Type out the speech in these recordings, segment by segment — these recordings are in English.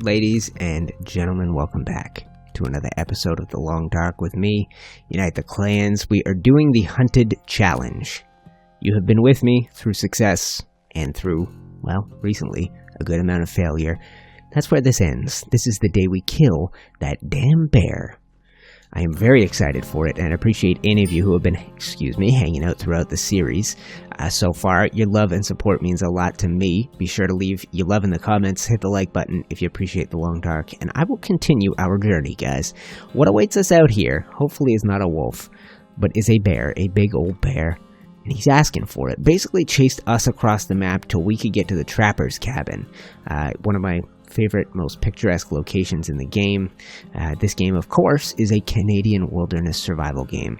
Ladies and gentlemen, welcome back to another episode of The Long Dark with me, Unite the Clans. We are doing the Hunted Challenge. You have been with me through success and through, well, recently, a good amount of failure. That's where this ends. This is the day we kill that damn bear. I am very excited for it, and I appreciate any of you who have been, hanging out throughout the series so far. Your love and support means a lot to me. Be sure to leave your love in the comments, hit the like button if you appreciate The Long Dark, and I will continue our journey, guys. What awaits us out here, hopefully is not a wolf, but is a bear, a big old bear, and he's asking for it. Basically chased us across the map till we could get to the trapper's cabin, one of my favorite, most picturesque locations in the game. This game, of course, is a Canadian wilderness survival game.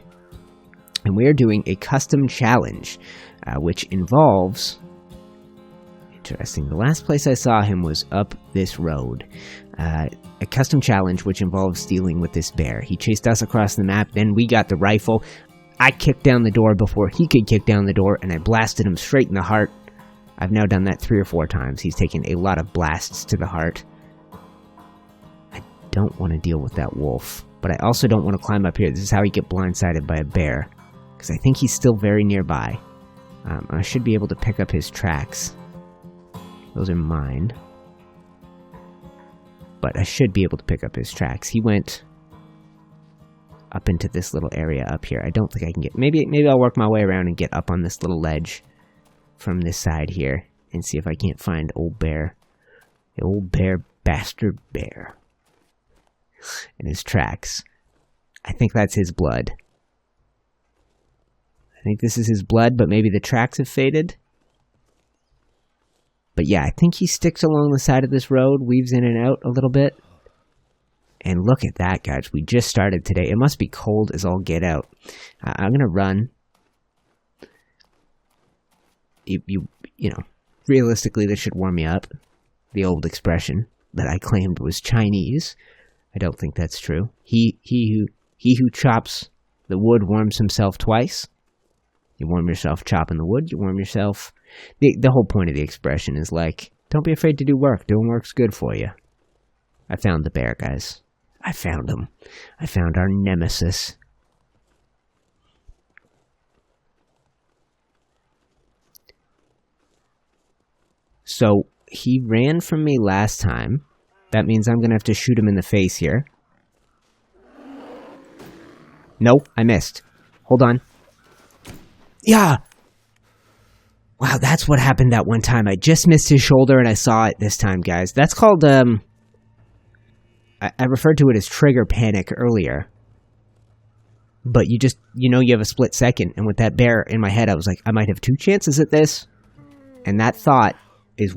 And we are doing a custom challenge, which involves... Interesting. The last place I saw him was up this road. A custom challenge which involves dealing with this bear. He chased us across the map, then we got the rifle. I kicked down the door before he could kick down the door, and I blasted him straight in the heart. I've now done that 3 or 4 times. He's taken a lot of blasts to the heart. I don't want to deal with that wolf, but I also don't want to climb up here. This is how you get blindsided by a bear, because I think he's still very nearby. I should be able to pick up his tracks. Those are mine. But I should be able to pick up his tracks. He went up into this little area up here. I don't think I can get... Maybe I'll work my way around and get up on this little ledge from this side here and see if I can't find old bear. The old bear, bastard bear. And his tracks. I think that's his blood. I think this is his blood, but maybe the tracks have faded. But yeah, I think he sticks along the side of this road, weaves in and out a little bit. And look at that, guys. We just started today. It must be cold as all get out. I'm going to run. You know, realistically, this should warm me up. The old expression that I claimed was Chinese. I don't think that's true. He who chops the wood warms himself twice. You warm yourself chopping the wood, you warm yourself. The whole point of the expression is like, don't be afraid to do work. Doing work's good for you. I found the bear, guys. I found him. I found our nemesis. So, he ran from me last time. That means I'm going to have to shoot him in the face here. No, I missed. Hold on. Yeah! Wow, that's what happened that one time. I just missed his shoulder and I saw it this time, guys. That's called, I referred to it as trigger panic earlier. But you have a split second. And with that bear in my head, I was like, I might have 2 chances at this. And that thought is...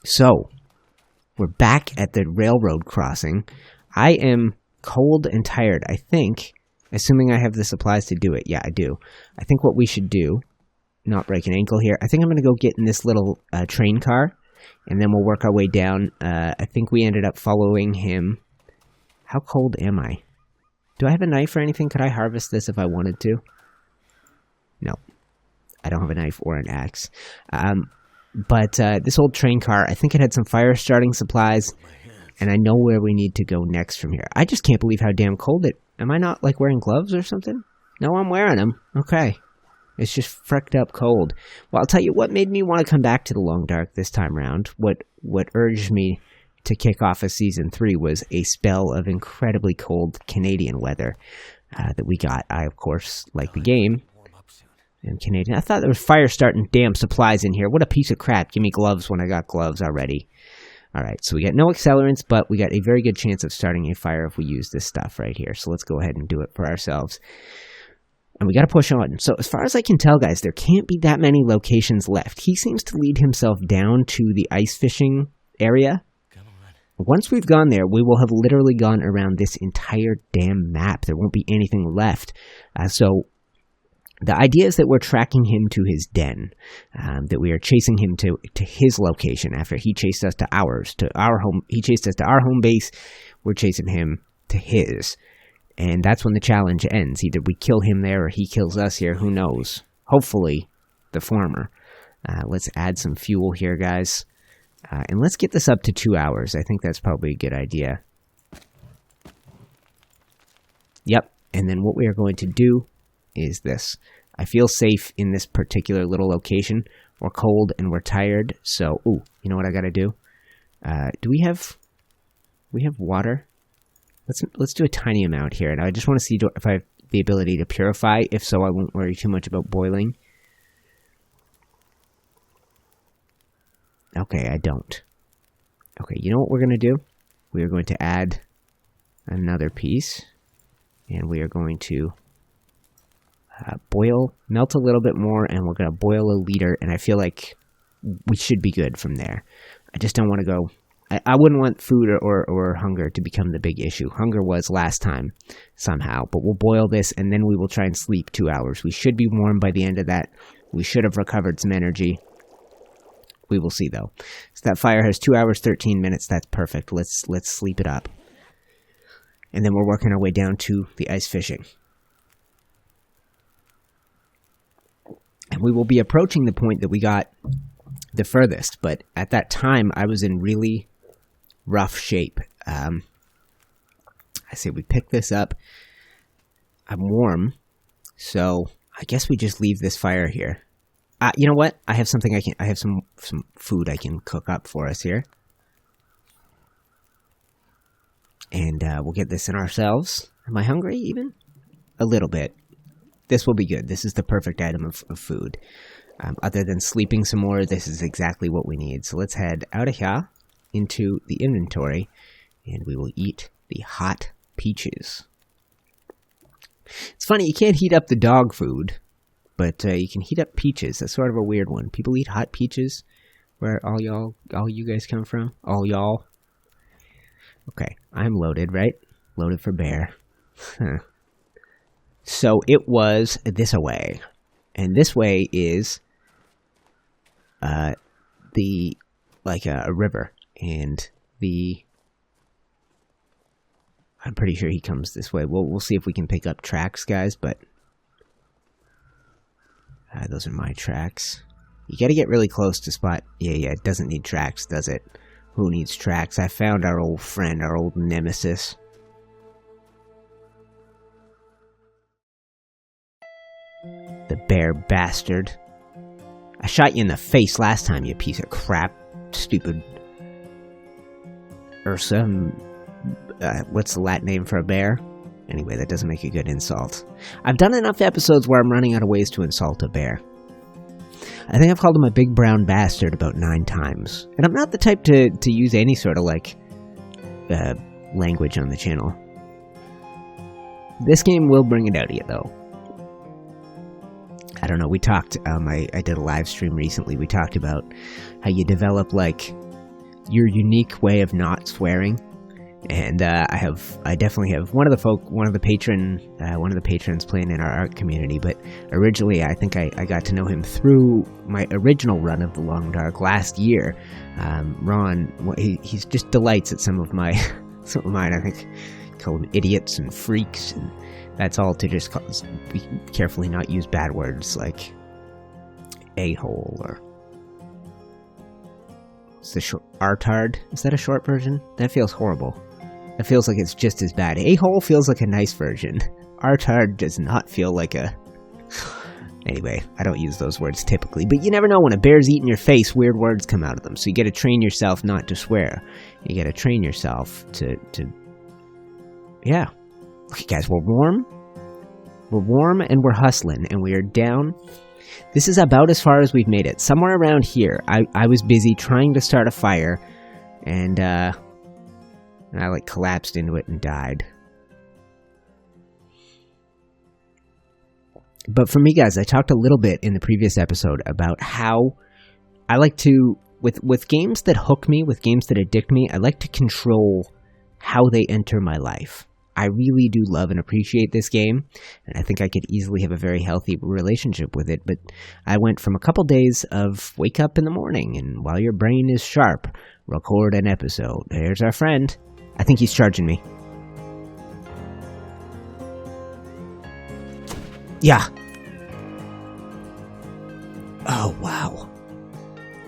So, we're back at the railroad crossing. I am cold and tired, I think, assuming I have the supplies to do it. Yeah, I do. I think what we should do, not break an ankle here, I think I'm going to go get in this little train car, and then we'll work our way down. I think we ended up following him. How cold am I? Do I have a knife or anything? Could I harvest this if I wanted to? No. I don't have a knife or an axe. But this old train car, I think it had some fire starting supplies, and I know where we need to go next from here. I just can't believe how damn cold it... Am I not, like, wearing gloves or something? No, I'm wearing them. Okay. It's just fricked up cold. Well, I'll tell you what made me want to come back to the Long Dark this time around. What urged me to kick off a Season 3 was a spell of incredibly cold Canadian weather that we got. I, of course, like the game. And Canadian. I thought there was fire starting damn supplies in here. What a piece of crap. Give me gloves when I got gloves already. Alright, so we got no accelerants, but we got a very good chance of starting a fire if we use this stuff right here. So let's go ahead and do it for ourselves. And we got to push on. So as far as I can tell, guys, there can't be that many locations left. He seems to lead himself down to the ice fishing area. Once we've gone there, we will have literally gone around this entire damn map. There won't be anything left. So the idea is that we're tracking him to his den, that we are chasing him to his location after he chased us to ours, to our home. He chased us to our home base. We're chasing him to his. And that's when the challenge ends. Either we kill him there or he kills us here. Who knows? Hopefully, the former. Let's add some fuel here, guys. And let's get this up to 2 hours. I think that's probably a good idea. Yep. And then what we are going to do is this. I feel safe in this particular little location. We're cold and we're tired. So, ooh, you know what I got to do? Do we have water? Let's do a tiny amount here. And I just want to see if I have the ability to purify. If so, I won't worry too much about boiling. Okay, I don't. Okay, you know what we're going to do? We are going to add another piece. And we are going to melt a little bit more, and we're going to boil a liter, and I feel like we should be good from there. I just don't want to go... I wouldn't want food or hunger to become the big issue. Hunger was last time, somehow. But we'll boil this, and then we will try and sleep 2 hours. We should be warm by the end of that. We should have recovered some energy. We will see, though. So that fire has 2 hours, 13 minutes. That's perfect. Let's sleep it up. And then we're working our way down to the ice fishing. And we will be approaching the point that we got the furthest. But at that time, I was in really rough shape. I say we pick this up. I'm warm. So I guess we just leave this fire here. You know what? I have something I have some food I can cook up for us here. And we'll get this in ourselves. Am I hungry even? A little bit. This will be good. This is the perfect item of food. Other than sleeping some more, this is exactly what we need. So let's head out of here into the inventory, and we will eat the hot peaches. It's funny, you can't heat up the dog food, but you can heat up peaches. That's sort of a weird one. People eat hot peaches. Where all you guys come from? All y'all? Okay, I'm loaded, right? Loaded for bear. So it was this way. And this way is a river. And I'm pretty sure he comes this way. We'll see if we can pick up tracks, guys, but those are my tracks. You gotta get really close to spot. Yeah, it doesn't need tracks, does it? Who needs tracks? I found our old friend, our old nemesis. The bear bastard. I shot you in the face last time, you piece of crap. Stupid Ursa. What's the Latin name for a bear? Anyway, that doesn't make a good insult. I've done enough episodes where I'm running out of ways to insult a bear. I think I've called him a big brown bastard about 9 times. And I'm not the type to use any sort of, language on the channel. This game will bring it out of you, though. I don't know, we talked, I did a live stream recently, we talked about how you develop, your unique way of not swearing. And I definitely have one of the patrons playing in our art community. But originally, I think I got to know him through my original run of the Long Dark last year. Ron, he's just delights at some of mine. I think call them idiots and freaks, and that's all to just be carefully not use bad words like a-hole or. It's the short artard. Is that a short version? That feels horrible. That feels like it's just as bad. A-hole feels like a nice version. Artard does not feel like a... Anyway, I don't use those words typically, but you never know, when a bear's eating your face, weird words come out of them. So you gotta train yourself not to swear. You gotta train yourself to... Yeah. Okay, guys, we're warm. We're warm and we're hustling, and we are down. This is about as far as we've made it. Somewhere around here, I was busy trying to start a fire, and I collapsed into it and died. But for me, guys, I talked a little bit in the previous episode about how I like to, with games that hook me, with games that addict me, I like to control how they enter my life. I really do love and appreciate this game, and I think I could easily have a very healthy relationship with it, but I went from a couple days of wake up in the morning, and while your brain is sharp, record an episode. There's our friend. I think he's charging me. Yeah. Oh, wow.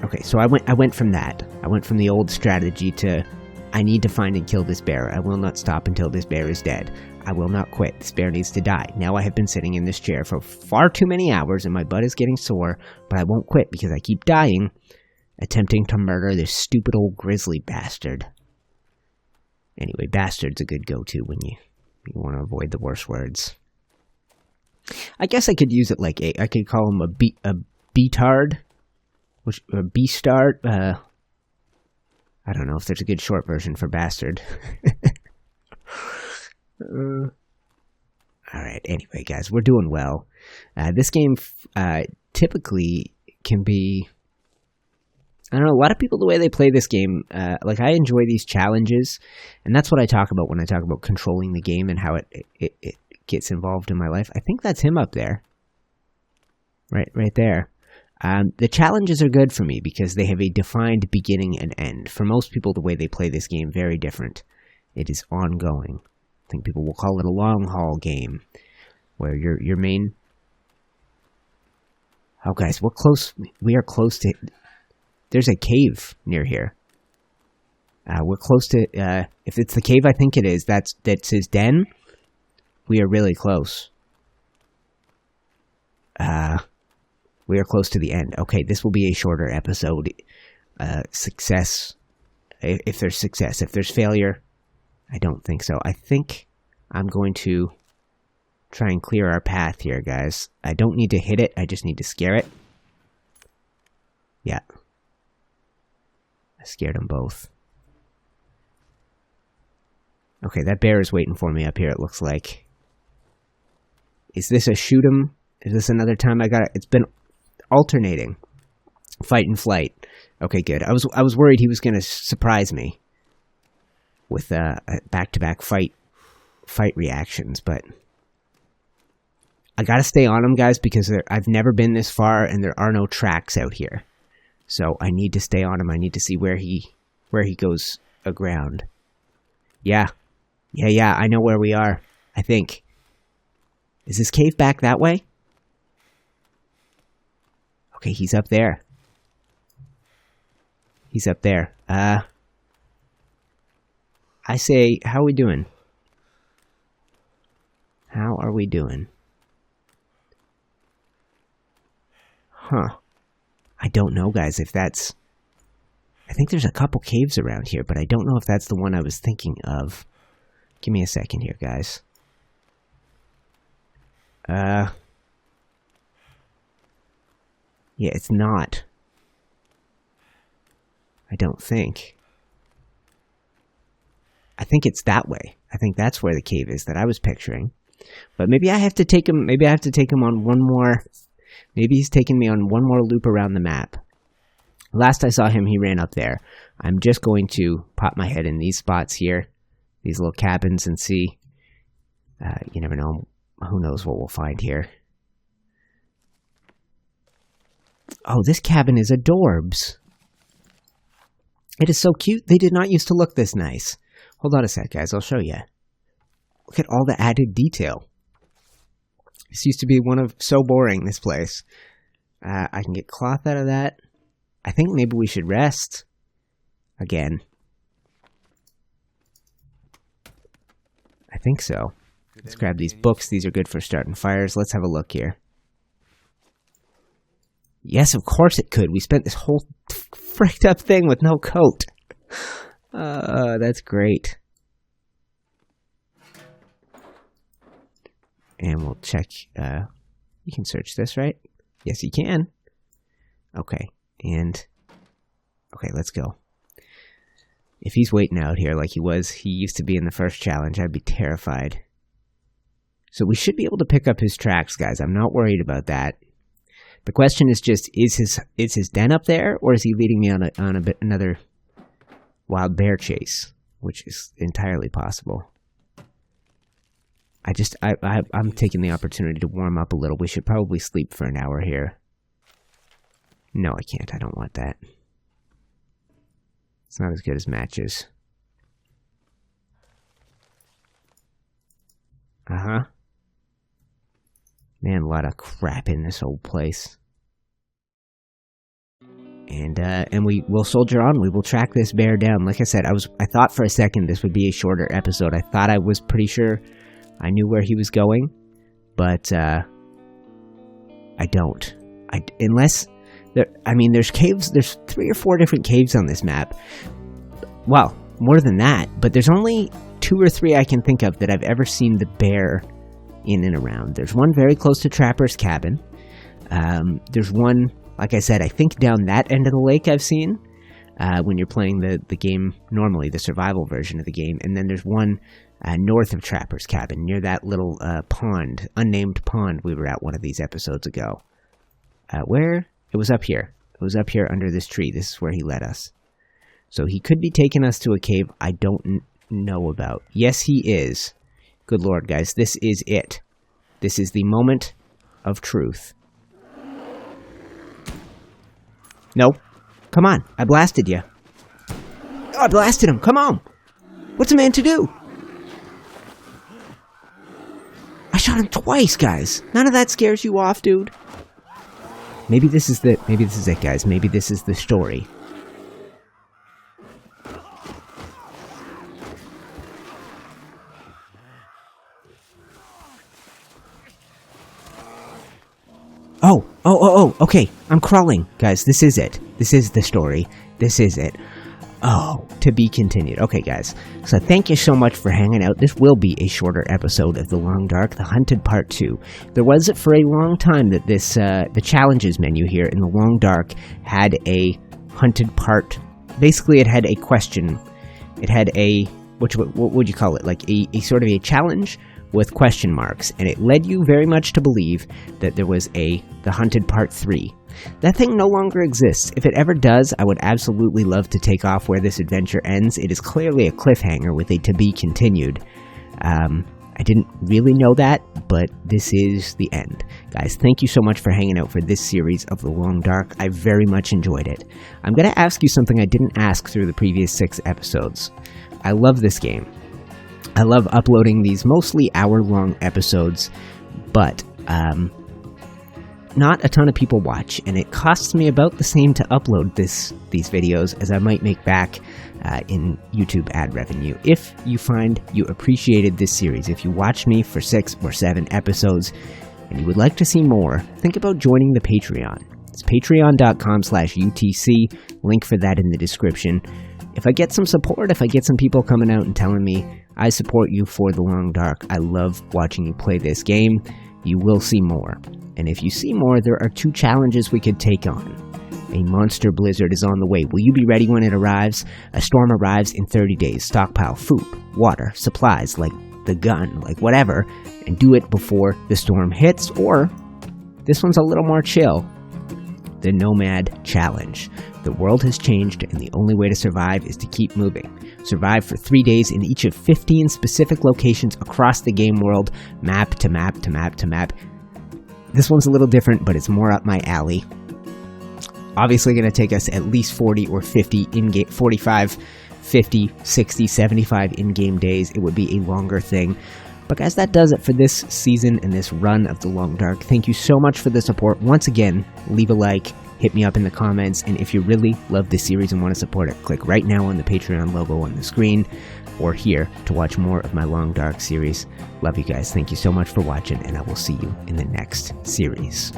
Okay, so I went from that. I went from the old strategy to, I need to find and kill this bear. I will not stop until this bear is dead. I will not quit. This bear needs to die. Now I have been sitting in this chair for far too many hours and my butt is getting sore, but I won't quit because I keep dying, attempting to murder this stupid old grizzly bastard. Anyway, bastard's a good go-to when you want to avoid the worst words. I guess I could use it like I could call him a beatard, which a beastard. I don't know if there's a good short version for bastard. Alright, anyway, guys, we're doing well. This game typically can be... I don't know, a lot of people, the way they play this game, like, I enjoy these challenges, and that's what I talk about when I talk about controlling the game and how it gets involved in my life. I think that's him up there. Right there. The challenges are good for me because they have a defined beginning and end. For most people, the way they play this game, very different. It is ongoing. I think people will call it a long haul game, where your main... Oh, guys, we're close. We are close to... There's a cave near here. We're close to... if it's the cave I think it is, that's his den. We are really close. We are close to the end. Okay, this will be a shorter episode. Success. If there's success. If there's failure, I don't think so. I think I'm going to try and clear our path here, guys. I don't need to hit it. I just need to scare it. Yeah. I scared them both. Okay, that bear is waiting for me up here, it looks like. Is this a shoot 'em? Is this another time I got it? It's been alternating. Fight and flight. Okay, good. I was worried he was going to surprise me with back-to-back fight reactions, but I got to stay on him, guys, because I've never been this far and there are no tracks out here. So I need to stay on him. I need to see where he goes aground. Yeah. Yeah, I know where we are, I think. Is this cave back that way? Okay, he's up there. He's up there. I say, how are we doing? How are we doing? Huh. I don't know, guys, if that's... I think there's a couple caves around here, but I don't know if that's the one I was thinking of. Give me a second here, guys. Yeah, it's not. I don't think. I think it's that way. I think that's where the cave is that I was picturing. But maybe I have to take him, on one more... Maybe he's taking me on one more loop around the map. Last I saw him, he ran up there. I'm just going to pop my head in these spots here. These little cabins and see. You never know. Who knows what we'll find here. Oh, this cabin is adorbs. It is so cute. They did not used to look this nice. Hold on a sec, guys. I'll show you. Look at all the added detail. This used to be so boring, this place. I can get cloth out of that. I think maybe we should rest. Again. I think so. Let's grab these books. These are good for starting fires. Let's have a look here. Yes, of course it could. We spent this whole fricked up thing with no coat. That's great. And we'll check. You can search this, right? Yes, you can. Okay. And, okay, let's go. If he's waiting out here like he used to be in the first challenge, I'd be terrified. So we should be able to pick up his tracks, guys. I'm not worried about that. The question is just, is his den up there, or is he leading me on another wild bear chase, which is entirely possible. I'm taking the opportunity to warm up a little. We should probably sleep for an hour here. No, I can't. I don't want that. It's not as good as matches. Uh-huh. Man, a lot of crap in this old place. And we will soldier on. We will track this bear down. Like I said, I thought for a second this would be a shorter episode. I thought I was pretty sure I knew where he was going, but I don't. There's caves. There's 3 or 4 different caves on this map. Well, more than that, but there's only 2 or 3 I can think of that I've ever seen the bear in and around. There's one very close to Trapper's cabin. There's one, like I said, I think down that end of the lake I've seen when you're playing the game normally, the survival version of the game. And then there's one north of Trapper's cabin, near that little pond, unnamed pond we were at one of these episodes ago. Where? It was up here. It was up here under this tree. This is where he led us. So he could be taking us to a cave I don't know about. Yes, he is. Good Lord, guys. This is it. This is the moment of truth. No. Come on. I blasted you. Oh, I blasted him. Come on. What's a man to do? I shot him twice, guys. None of that scares you off, dude. Maybe this is it, guys. Maybe this is the story. Oh, okay. I'm crawling. Guys, this is it. This is the story. This is it. Oh, to be continued. Okay, guys. So thank you so much for hanging out. This will be a shorter episode of The Long Dark, The Hunted Part 2. There was for a long time that this, the challenges menu here in The Long Dark had a hunted part. Basically, it had a question. It had a, what would you call it? Like a sort of a challenge with question marks, and it led you very much to believe that there was The Hunted Part 3. That thing no longer exists. If it ever does, I would absolutely love to take off where this adventure ends. It is clearly a cliffhanger with a to be continued. I didn't really know that, but this is the end. Guys, thank you so much for hanging out for this series of The Long Dark. I very much enjoyed it. I'm going to ask you something I didn't ask through the previous 6 episodes. I love this game. I love uploading these mostly hour-long episodes, but not a ton of people watch, and it costs me about the same to upload these videos as I might make back in YouTube ad revenue. If you find you appreciated this series, if you watched me for 6 or 7 episodes, and you would like to see more, think about joining the Patreon. It's patreon.com/UTC, link for that in the description. If I get some support, if I get some people coming out and telling me, I support you for The Long Dark, I love watching you play this game, you will see more. And if you see more, there are 2 challenges we could take on. A monster blizzard is on the way. Will you be ready when it arrives? A storm arrives in 30 days. Stockpile food, water, supplies, like the gun, like whatever, and do it before the storm hits. Or, this one's a little more chill. The Nomad Challenge. The world has changed, and the only way to survive is to keep moving. Survive for 3 days in each of 15 specific locations across the game world, map to map to map to map. This one's a little different, but it's more up my alley. Obviously going to take us at least 40 or 50 in-game, 45, 50, 60, 75 in-game days. It would be a longer thing. But guys, that does it for this season and this run of The Long Dark. Thank you so much for the support. Once again, leave a like, hit me up in the comments, and if you really love this series and want to support it, click right now on the Patreon logo on the screen or here to watch more of my Long Dark series. Love you guys. Thank you so much for watching, and I will see you in the next series.